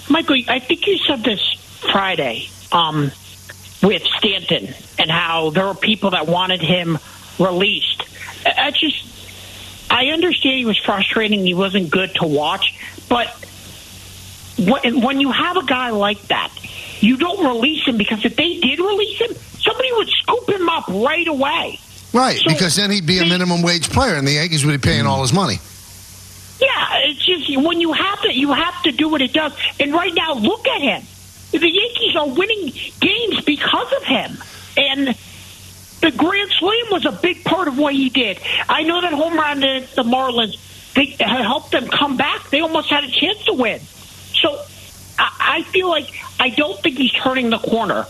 Michael, I think you said this Friday with Stanton and how there were people that wanted him released. I understand he was frustrating. He wasn't good to watch. But when you have a guy like that, you don't release him, because if they did release him, somebody would scoop him up right away. Right, so because then he'd be a minimum wage player, and the Yankees would be paying all his money. Yeah, it's just when you have to do what it does. And right now, look at him. The Yankees are winning games because of him. And the Grand Slam was a big part of what he did. I know that home run against the Marlins, they helped them come back. They almost had a chance to win. So I feel like I don't think he's turning the corner.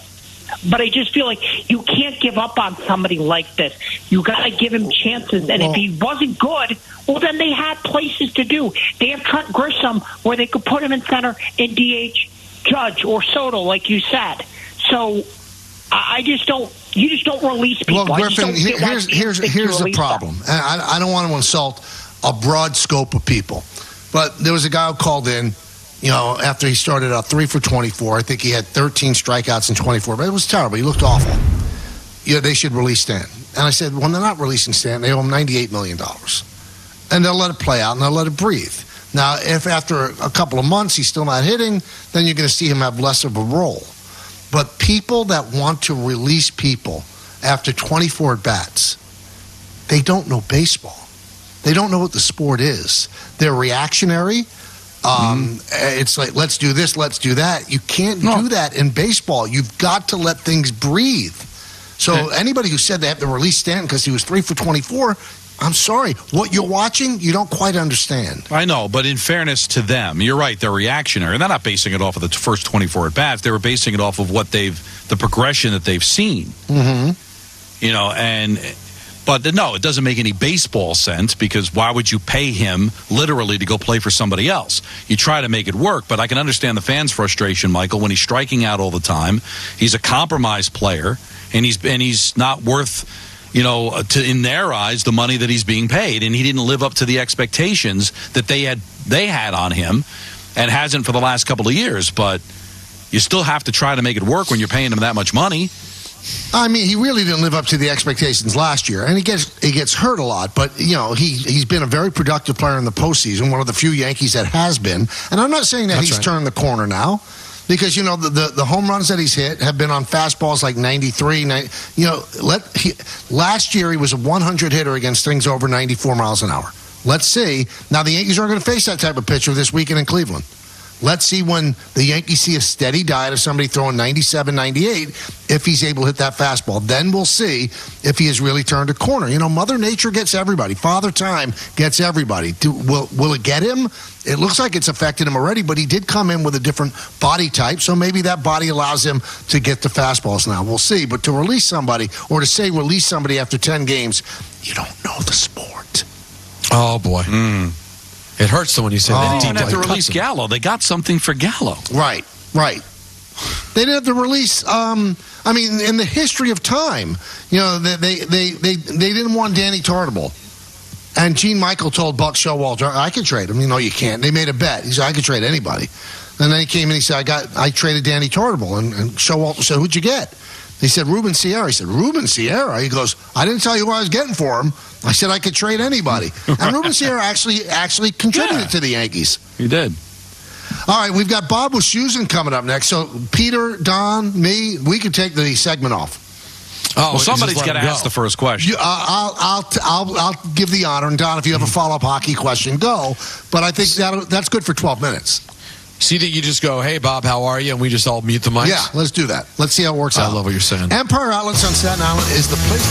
But I just feel like you can't give up on somebody like this. You got to give him chances. And if he wasn't good, well, then they had places to do. They have Trent Grisham where they could put him in center and DH Judge or Soto, like you said. So I just don't. You just don't release people. Well, Griffin, here's the problem. I don't want to insult a broad scope of people, but there was a guy who called in. After he started out 3 for 24, I think he had 13 strikeouts in 24, but it was terrible. He looked awful. They should release Stanton. And I said, well, they're not releasing Stanton. They owe him $98 million. And they'll let it play out, and they'll let it breathe. Now, if after a couple of months he's still not hitting, then you're going to see him have less of a role. But people that want to release people after 24 at-bats, they don't know baseball. They don't know what the sport is. They're reactionary. It's like, let's do this, let's do that. You can't do that in baseball. You've got to let things breathe. So anybody who said they have to release Stanton because he was 3 for 24, I'm sorry. What you're watching, you don't quite understand. I know, but in fairness to them, you're right, they're reactionary. They're not basing it off of the first 24 at-bats. They were basing it off of the progression that they've seen. Mm-hmm. But no, it doesn't make any baseball sense, because why would you pay him literally to go play for somebody else? You try to make it work, but I can understand the fans' frustration, Michael, when he's striking out all the time. He's a compromised player, and he's not worth, in their eyes, the money that he's being paid, and he didn't live up to the expectations that they had on him, and hasn't for the last couple of years. But you still have to try to make it work when you're paying him that much money. I mean, he really didn't live up to the expectations last year, and he gets hurt a lot. But he's been a very productive player in the postseason, one of the few Yankees that has been. And I'm not saying that he's turned the corner now, because the home runs that he's hit have been on fastballs like 93. Last year he was a 100 hitter against things over 94 miles an hour. Let's see. Now the Yankees aren't going to face that type of pitcher this weekend in Cleveland. Let's see when the Yankees see a steady diet of somebody throwing 97, 98, if he's able to hit that fastball. Then we'll see if he has really turned a corner. Mother Nature gets everybody. Father Time gets everybody. Will it get him? It looks like it's affected him already, but he did come in with a different body type, so maybe that body allows him to get the fastballs now. We'll see. But to release somebody, or to say release somebody after 10 games, you don't know the sport. Oh, boy. It hurts them when you say that. They didn't have to release Gallo. They got something for Gallo. Right. They didn't have to release. In the history of time, they didn't want Danny Tartabull, and Gene Michael told Buck Showalter, "I can trade him." No, you can't. They made a bet. He said, "I can trade anybody." And then he came in. He said, "I traded Danny Tartabull," and Showalter said, "Who'd you get?" He said, "Ruben Sierra." He said, "Ruben Sierra?" He goes, "I didn't tell you who I was getting for him. I said I could trade anybody." And Ruben Sierra actually contributed to the Yankees. He did. All right, we've got Bob Wischusen coming up next. So Peter, Don, me, we can take the segment off. Oh, well, somebody's got to ask the first question. I'll give the honor. And Don, if you have a follow-up hockey question, go. But I think that's good for 12 minutes. See that you just go, "Hey, Bob, how are you?" And we just all mute the mics? Yeah, let's do that. Let's see how it works out. I love what you're saying. Empire Outlets on Staten Island is the place.